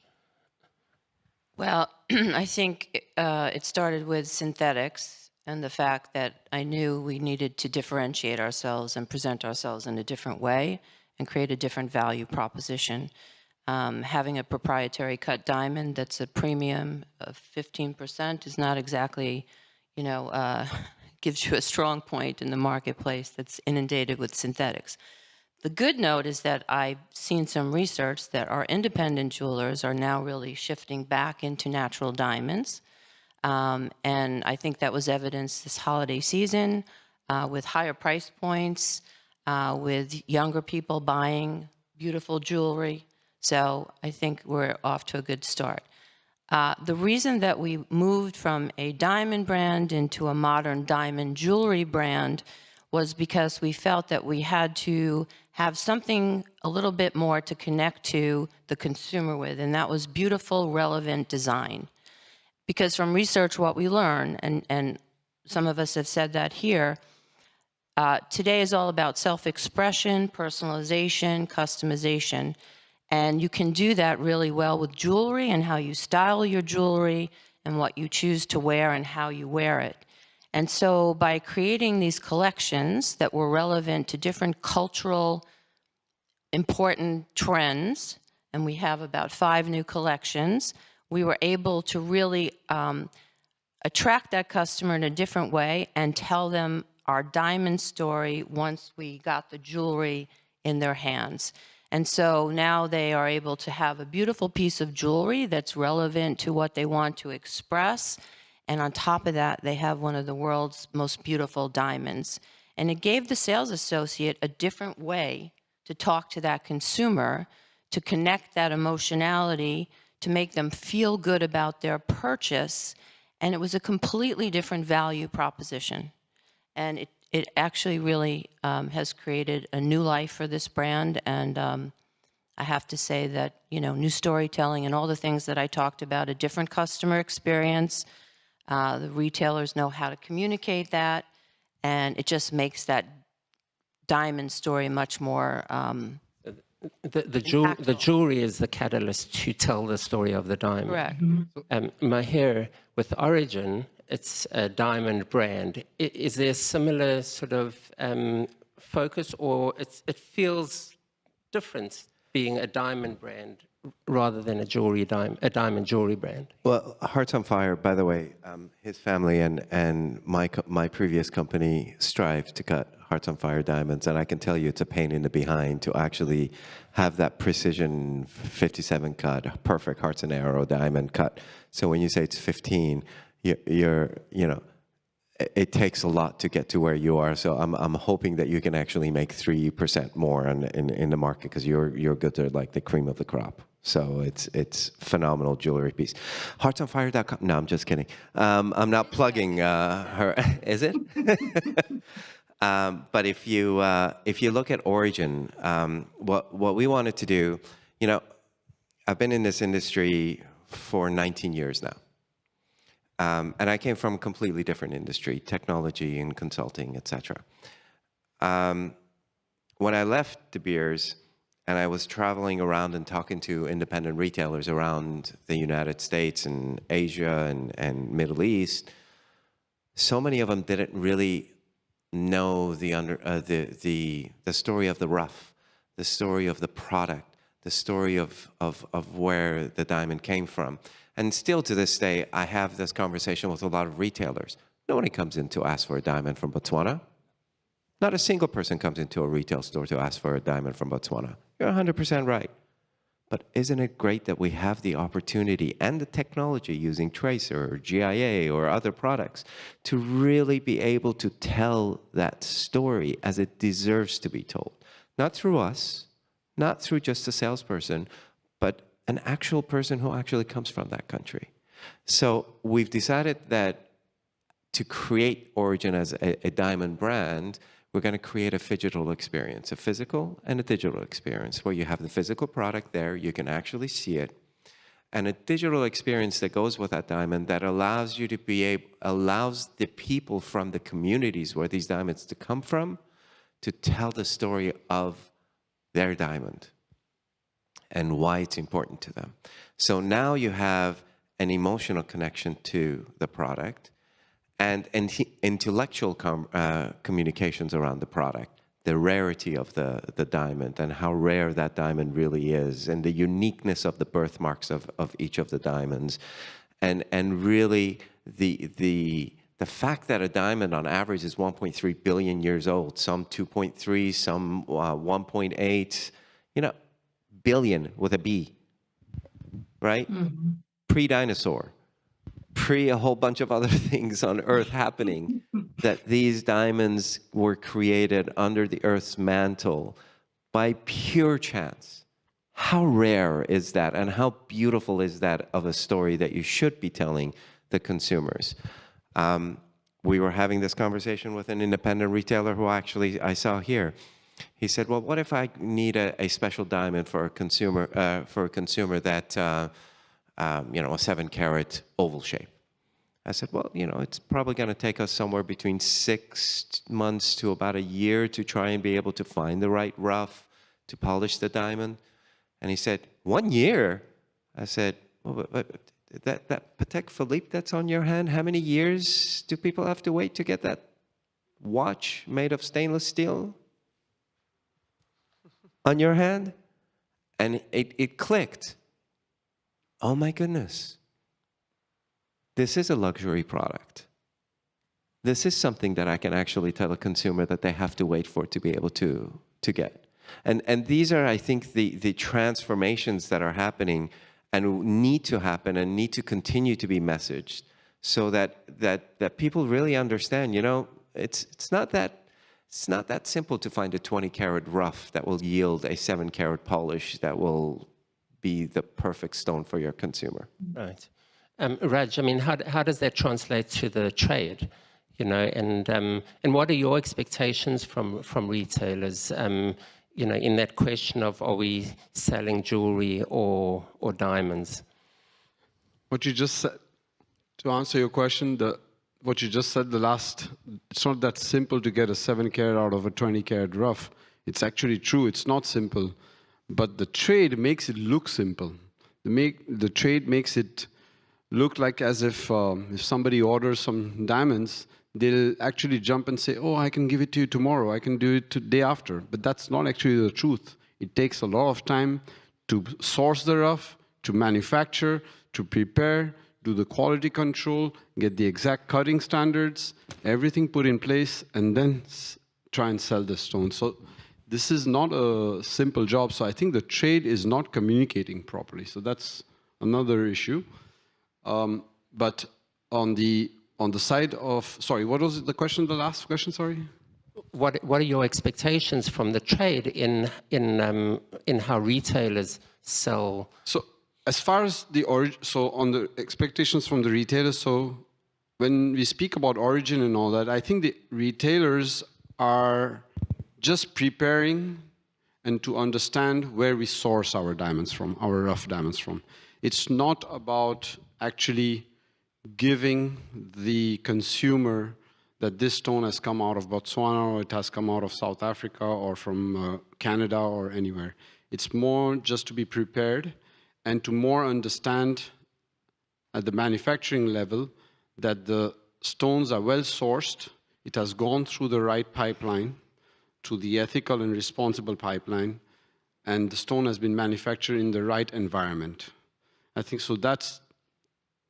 Well, I think it started with synthetics and the fact that I knew we needed to differentiate ourselves and present ourselves in a different way and create a different value proposition. Having a proprietary cut diamond that's a premium of 15% is not exactly, you know, gives you a strong point in the marketplace that's inundated with synthetics. The good note is that I've seen some research that our independent jewelers are now really shifting back into natural diamonds. And I think that was evidenced this holiday season with higher price points, with younger people buying beautiful jewelry. So I think we're off to a good start. The reason that we moved from a diamond brand into a modern diamond jewelry brand was because we felt that we had to have something a little bit more to connect to the consumer with, and that was beautiful, relevant design. Because from research, what we learn, and some of us have said that here, today is all about self-expression, personalization, customization. And you can do that really well with jewelry and how you style your jewelry and what you choose to wear and how you wear it. And so by creating these collections that were relevant to different cultural important trends, and we have about 5 new collections, we were able to really attract that customer in a different way and tell them our diamond story once we got the jewelry in their hands. And so now they are able to have a beautiful piece of jewelry that's relevant to what they want to express. And on top of that, they have one of the world's most beautiful diamonds. And it gave the sales associate a different way to talk to that consumer, to connect that emotionality, to make them feel good about their purchase. And it was a completely different value proposition. And it actually really has created a new life for this brand. And I have to say that, you know, new storytelling and all the things that I talked about, a different customer experience, the retailers know how to communicate that, and it just makes that diamond story much more the jewelry is the catalyst to tell the story of the diamond. correct. Mahiar, with Origin, it's a diamond brand. Is there a similar sort of focus, or it feels difference being a diamond brand rather than a diamond jewelry brand? Well, Hearts on Fire, by the way, his family and my previous company strive to cut Hearts on Fire diamonds, and I can tell you it's a pain in the behind to actually have that precision 57 cut, perfect Hearts and Arrow diamond cut. So when you say it's 15, it takes a lot to get to where you are. So I'm hoping that you can actually make 3% more in the market, because you're good to like the cream of the crop. So it's phenomenal jewelry piece. Heartsonfire.com. No, I'm just kidding. I'm not plugging her. Is it? But if you look at Origin, what we wanted to do, I've been in this industry for 19 years now. And I came from a completely different industry, technology and consulting, etc. When I left De Beers and I was traveling around and talking to independent retailers around the United States and Asia and Middle East, so many of them didn't really know the story of the rough, the story of the product, the story of where the diamond came from. And still to this day, I have this conversation with a lot of retailers. Nobody comes in to ask for a diamond from Botswana. Not a single person comes into a retail store to ask for a diamond from Botswana. You're 100% right. But isn't it great that we have the opportunity and the technology using Tracer or GIA or other products to really be able to tell that story as it deserves to be told? Not through us, not through just a salesperson, but an actual person who actually comes from that country. So we've decided that to create Origin as a diamond brand, we're going to create a digital experience, a physical and a digital experience, where you have the physical product there, you can actually see it, and a digital experience that goes with that diamond that allows you to allows the people from the communities where these diamonds to come from to tell the story of their diamond and why it's important to them. So now you have an emotional connection to the product and intellectual communications around the product, the rarity of the diamond and how rare that diamond really is, and the uniqueness of the birthmarks of each of the diamonds, and really the fact that a diamond on average is 1.3 billion years old, some 2.3, some 1.8, billion with a B, right? Mm-hmm. Pre-dinosaur, pre a whole bunch of other things on Earth happening, that these diamonds were created under the Earth's mantle by pure chance. How rare is that, and how beautiful is that of a story that you should be telling the consumers? We were having this conversation with an independent retailer who actually I saw here. He said, well, what if I need a special diamond for a consumer that, a 7-carat oval shape? I said, well, it's probably going to take us somewhere between 6 months to about a year to try and be able to find the right rough to polish the diamond. And he said, 1 year? I said, well, that Patek Philippe that's on your hand, how many years do people have to wait to get that watch made of stainless steel on your hand? And it clicked. Oh my goodness. This is a luxury product. This is something that I can actually tell a consumer that they have to wait for to be able to get. And these are, I think, the transformations that are happening and need to happen and need to continue to be messaged, so that people really understand, it's not that simple to find a 20-carat rough that will yield a 7-carat polish that will be the perfect stone for your consumer. Right. Raj, I mean, how does that translate to the trade? And what are your expectations from retailers? In that question of, are we selling jewelry or diamonds? What you just said, to answer your question, what you just said, it's not that simple to get a 7-carat out of a 20-carat rough. It's actually true, it's not simple. But the trade makes it look simple. The trade makes it look like as if somebody orders some diamonds, they'll actually jump and say, oh, I can give it to you tomorrow, I can do it the day after. But that's not actually the truth. It takes a lot of time to source the rough, to manufacture, to prepare, do the quality control, get the exact cutting standards, everything put in place, and then try and sell the stone. So this is not a simple job. So I think the trade is not communicating properly. So that's another issue. But on the side of, sorry, what was the question, the last question, sorry? What are your expectations from the trade in how retailers sell? So as far as the origin, so on the expectations from the retailers, so when we speak about origin and all that, I think the retailers are just preparing and to understand where we source our diamonds from, our rough diamonds from. It's not about actually giving the consumer that this stone has come out of Botswana or it has come out of South Africa or from Canada or anywhere. It's more just to be prepared and to more understand at the manufacturing level that the stones are well sourced, it has gone through the right pipeline, to the ethical and responsible pipeline, and the stone has been manufactured in the right environment. I think so that's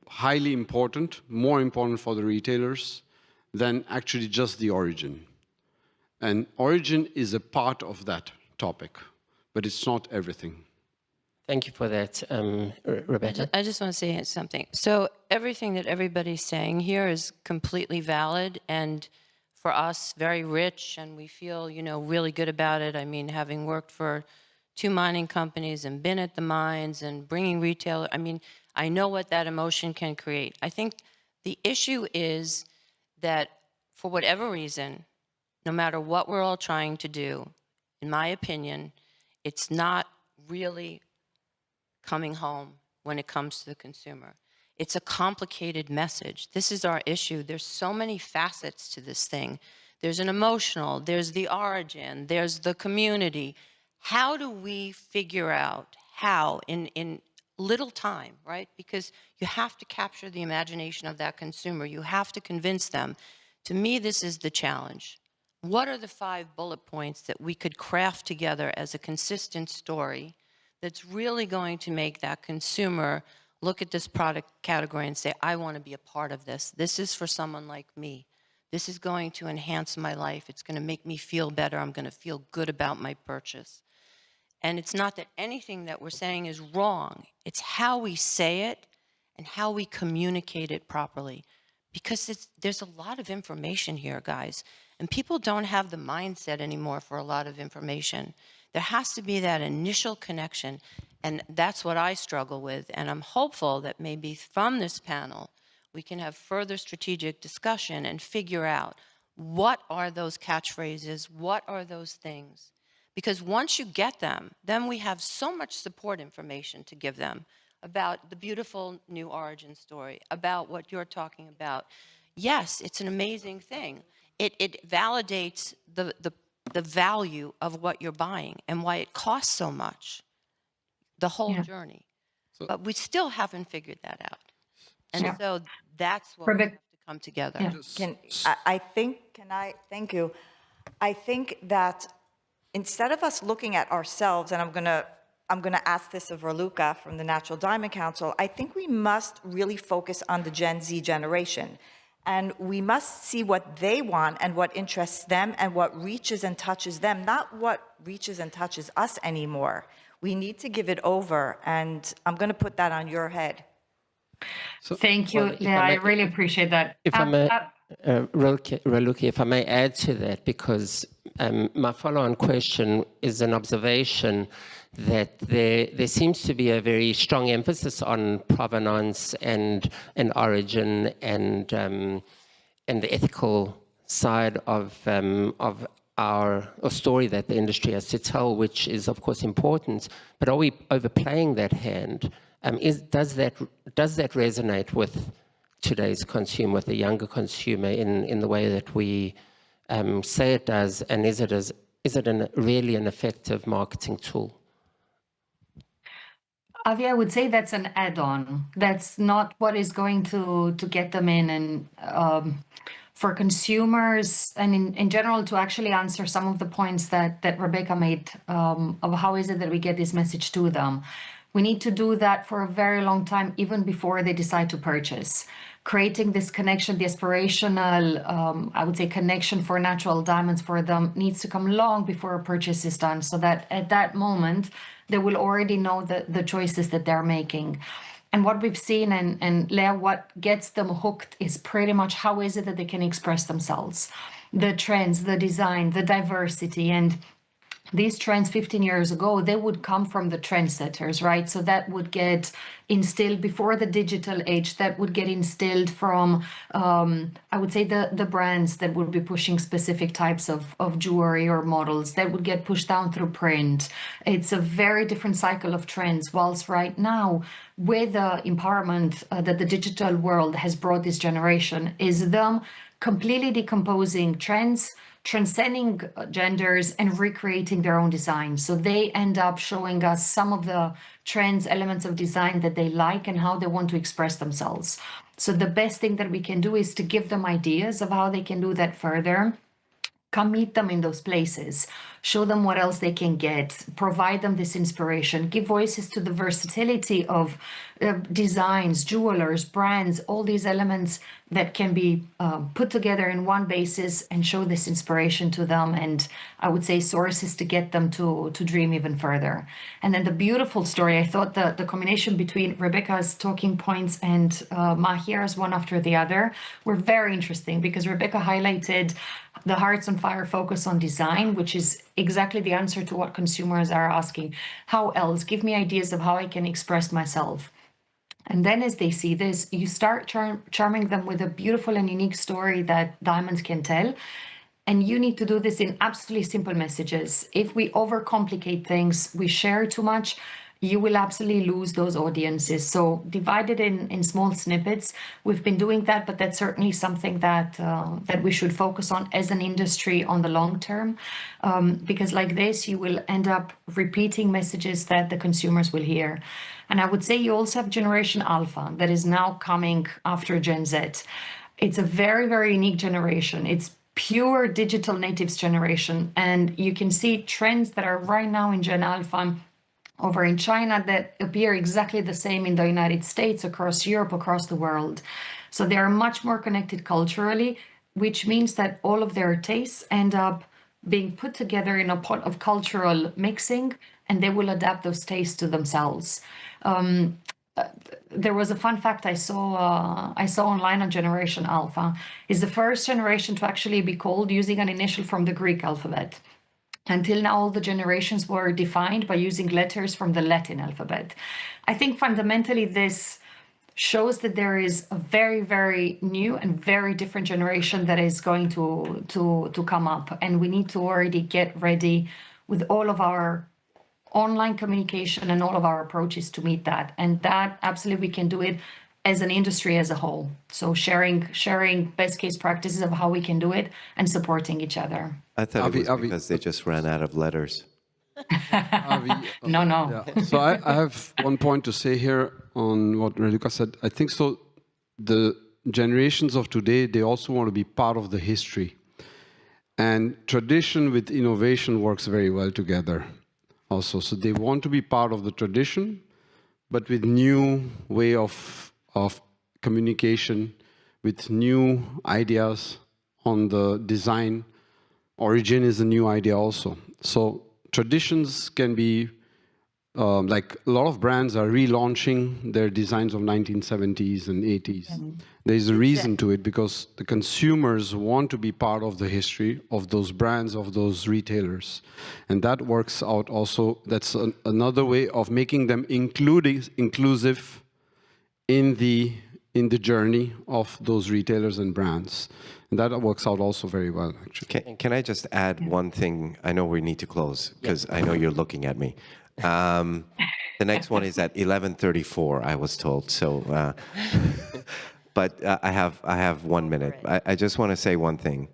highly important, more important for the retailers than actually just the origin. And origin is a part of that topic, but it's not everything. Thank you for that, Rebecca. I just want to say something. So everything that everybody's saying here is completely valid and for us very rich, and we feel, you know, really good about it. I mean, having worked for 2 mining companies and been at the mines and bringing retail, I mean, I know what that emotion can create. I think the issue is that for whatever reason, no matter what we're all trying to do, in my opinion, it's not really coming home when it comes to the consumer. It's a complicated message. This is our issue. There's so many facets to this thing. There's an emotional, there's the origin, there's the community. How do we figure out how in little time, right? Because you have to capture the imagination of that consumer. You have to convince them. To me, this is the challenge. What are the 5 bullet points that we could craft together as a consistent story that's really going to make that consumer look at this product category and say, I want to be a part of this. This is for someone like me. This is going to enhance my life. It's going to make me feel better. I'm going to feel good about my purchase. And it's not that anything that we're saying is wrong. It's how we say it and how we communicate it properly. Because there's a lot of information here, guys. And people don't have the mindset anymore for a lot of information. There has to be that initial connection. And that's what I struggle with. And I'm hopeful that maybe from this panel, we can have further strategic discussion and figure out what are those catchphrases, what are those things. Because once you get them, then we have so much support information to give them about the beautiful new origin story, about what you're talking about. Yes, it's an amazing thing. It validates the value of what you're buying and why it costs so much, the whole journey. But we still haven't figured that out. And so that's what we have to come together. Thank you. I think that instead of us looking at ourselves, and I'm gonna ask this of Raluca from the Natural Diamond Council, I think we must really focus on the Gen Z generation. And we must see what they want and what interests them and what reaches and touches them, not what reaches and touches us anymore. We need to give it over, and I'm going to put that on your head. So, thank you. I really appreciate that. If I may, Raluca, if I may add to that, because my follow-on question is an observation that there seems to be a very strong emphasis on provenance and origin and the ethical side of our story that the industry has to tell, which is of course important. But are we overplaying that hand? Does that resonate with today's consumer, with the younger consumer, in the way that we say it does? And is it really an effective marketing tool? Avi, I would say that's an add-on. That's not what is going to get them in. And for consumers and in general to actually answer some of the points that Rebecca made of how is it that we get this message to them. We need to do that for a very long time, even before they decide to purchase. Creating this connection, the aspirational, I would say, connection for natural diamonds for them needs to come long before a purchase is done, so that at that moment, they will already know the choices that they're making. And what we've seen, and Leah, what gets them hooked is pretty much how is it that they can express themselves. The trends, the design, the diversity, and these trends 15 years ago, they would come from the trendsetters, right? So that would get instilled before the digital age, that would get instilled from, I would say, the brands that would be pushing specific types of jewelry or models that would get pushed down through print. It's a very different cycle of trends, whilst right now, with the empowerment that the digital world has brought this generation, is them completely decomposing trends, transcending genders, and recreating their own design. So they end up showing us some of the trends, elements of design that they like and how they want to express themselves. So the best thing that we can do is to give them ideas of how they can do that further. Come meet them in those places, show them what else they can get, provide them this inspiration, give voices to the versatility of designs, jewelers, brands, all these elements that can be put together in one basis and show this inspiration to them. And I would say sources to get them to dream even further. And then the beautiful story, I thought the combination between Rebecca's talking points and Mahiar's one after the other were very interesting, because Rebecca highlighted the Hearts on Fire focus on design, which is exactly the answer to what consumers are asking. How else? Give me ideas of how I can express myself. And then as they see this, you start charming them with a beautiful and unique story that diamonds can tell. And you need to do this in absolutely simple messages. If we overcomplicate things, we share too much, you will absolutely lose those audiences. So divide it in small snippets. We've been doing that, but that's certainly something that that we should focus on as an industry on the long term, because like this, you will end up repeating messages that the consumers will hear. And I would say you also have Generation Alpha that is now coming after Gen Z. It's a very, very unique generation. It's pure digital natives generation. And you can see trends that are right now in Gen Alpha over in China that appear exactly the same in the United States, across Europe, across the world. So they are much more connected culturally, which means that all of their tastes end up being put together in a pot of cultural mixing, and they will adapt those tastes to themselves. There was a fun fact I saw online on Generation Alpha. Is the first generation to actually be called using an initial from the Greek alphabet. Until now, all the generations were defined by using letters from the Latin alphabet. I think fundamentally this shows that there is a very, very new and very different generation that is going to come up. And we need to already get ready with all of our online communication and all of our approaches to meet that. And that absolutely we can do it as an industry as a whole. So sharing best case practices of how we can do it and supporting each other. I thought it was because they just ran out of letters. No. Yeah. So I have one point to say here on what Raluca said. I think so the generations of today, they also want to be part of the history. And tradition with innovation works very well together also. So they want to be part of the tradition, but with new way of communication, with new ideas on the design. Origin is a new idea also. So traditions can be, like a lot of brands are relaunching their designs of 1970s and 80s. There's a reason to it, because the consumers want to be part of the history of those brands, of those retailers. And that works out also. That's another way of making them inclusive in the journey of those retailers and brands. And that works out also very well, actually. Can I just add one thing? I know we need to close, because I know you're looking at me. The next one is at 11:34, I was told. So, but I have 1 minute. I just want to say one thing.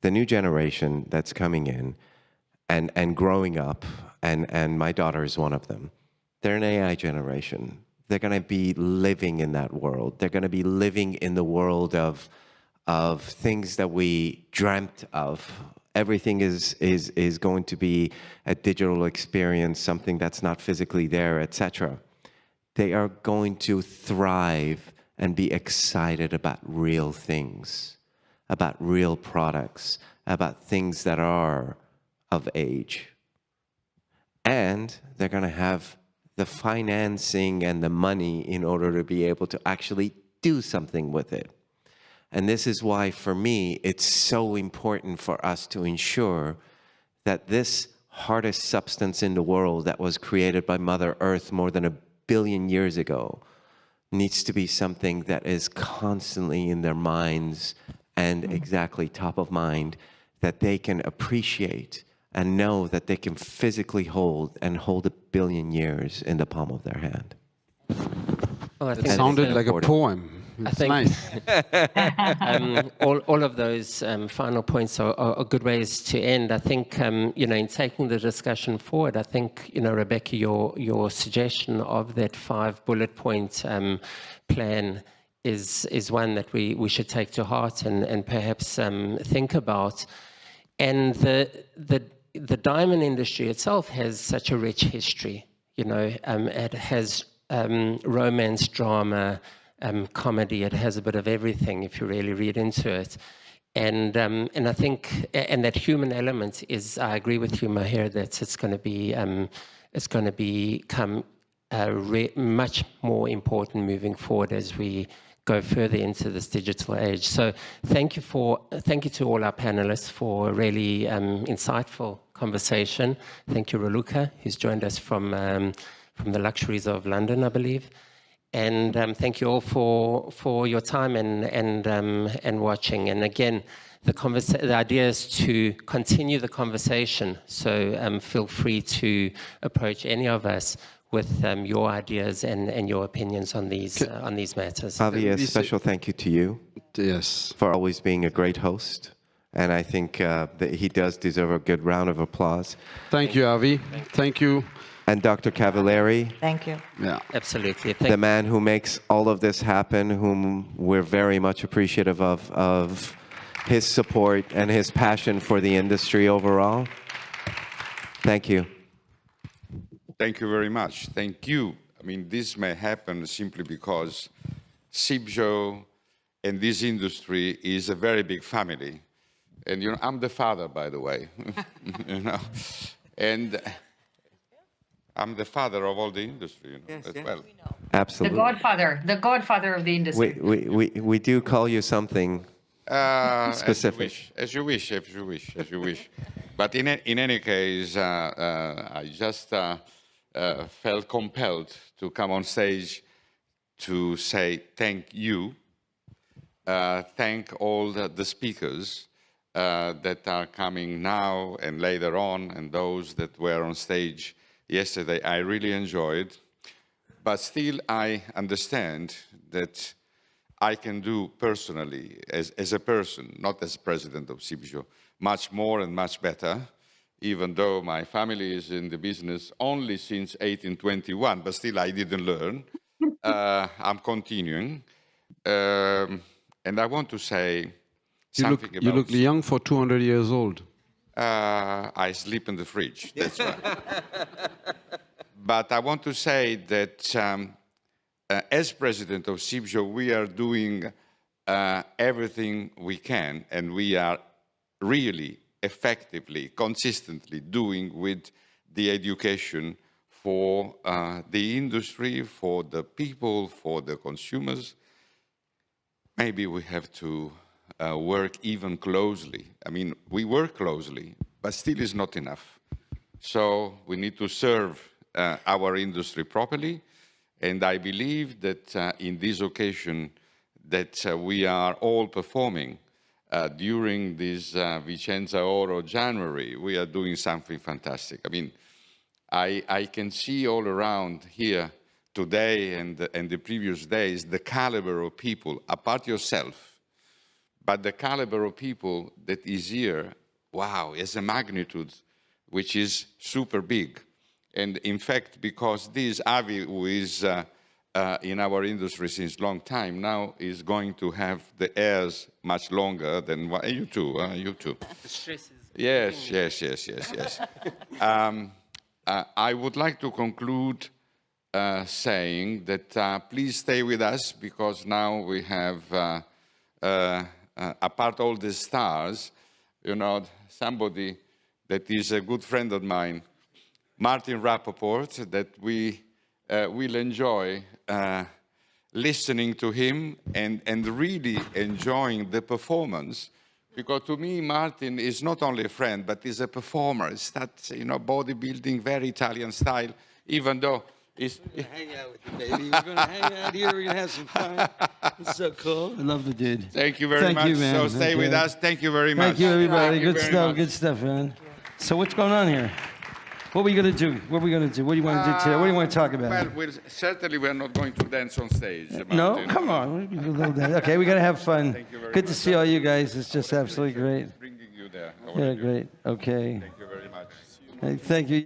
The new generation that's coming in and growing up, and my daughter is one of them, they're an AI generation. They're going to be living in that world. They're going to be living in the world of of things that we dreamt of. Everything is going to be a digital experience, something that's not physically there, etc. They are going to thrive and be excited about real things, about real products, about things that are of age. And they're going to have the financing and the money in order to be able to actually do something with it. And this is why, for me, it's so important for us to ensure that this hardest substance in the world that was created by Mother Earth more than 1 billion years ago needs to be something that is constantly in their minds and exactly top of mind, that they can appreciate and know that they can physically hold 1 billion years in the palm of their hand. Well, I think It sounded like a poem. It's nice. all of those final points are good ways to end. I think, you know, in taking the discussion forward, I think, you know, Rebecca, your suggestion of that 5-bullet point plan is one that we should take to heart and perhaps think about. And the diamond industry itself has such a rich history. You know, it has romance, drama, comedy. It has a bit of everything if you really read into it. And I think, and that human element is, I agree with you, Mahiar, that it's going to become much more important moving forward as we go further into this digital age. So thank you to all our panelists for a really insightful conversation. Thank you, Raluca, who's joined us from the luxuries of London, I believe. And thank you all for your time and watching. And again, the idea is to continue the conversation. So feel free to approach any of us with your ideas and your opinions on these matters. Ravi, a special thank you to you. Yes. For always being a great host. And I think that he does deserve a good round of applause. Thank you, Avi. Thank you. And Dr. Cavallari. Thank you. Yeah. Absolutely. The man who makes all of this happen, whom we're very much appreciative of his support and his passion for the industry overall. Thank you. Thank you very much. Thank you. I mean, this may happen simply because Cibjo and this industry is a very big family. And, you know, I'm the father, by the way, you know, and I'm the father of all the industry, you know, as well. Absolutely. The godfather of the industry. We do call you something specific. As you wish. But in any case, I just felt compelled to come on stage to say thank you, thank all the speakers that are coming now and later on, and those that were on stage yesterday. I really enjoyed, but still I understand that I can do personally, as a person, not as president of Cibjo, much more and much better, even though my family is in the business only since 1821, but still I didn't learn. I'm continuing. And I want to say something about... You look young for 200 years old. I sleep in the fridge, that's why. But I want to say that as president of Cibjo, we are doing everything we can, and we are really effectively, consistently doing with the education for the industry, for the people, for the consumers. Maybe we have to work even closely. I mean, we work closely, but still is not enough. So we need to serve our industry properly. And I believe that in this occasion that we are all performing during this Vicenza Oro January, we are doing something fantastic. I mean, I can see all around here today and the previous days the caliber of people, apart yourself, but the caliber of people that is here, wow, has a magnitude which is super big. And in fact, because this Avi, who is in our industry since long time, now is going to have the hairs much longer than what, you too, you too. The stress is Yes. I would like to conclude saying that please stay with us, because now we have, apart all the stars, you know, somebody that is a good friend of mine, Martin Rapaport, that we will enjoy listening to him and really enjoying the performance. Because to me, Martin is not only a friend, but he's a performer. It's that, you know, bodybuilding, very Italian style, even though it's... We're gonna hang out with you, baby. We're gonna hang out here. We're gonna have some fun. It's so cool. I love the dude. Thank you very much. Man. So stay with us. Thank you very much. Thank you, everybody. Thank you Good very stuff. much. Good stuff, man. So what's going on here? What are we gonna do? What are we gonna do? What do you want to do today? What do you want to talk about? Well, certainly we're not going to dance on stage. No, Martin. come on. We can do a little dance. Okay, we gotta have fun. Thank you very Good to much. see all you guys. It's just absolutely great. Bringing you there. Yeah, great. Okay. Thank you very much. Hey, thank you.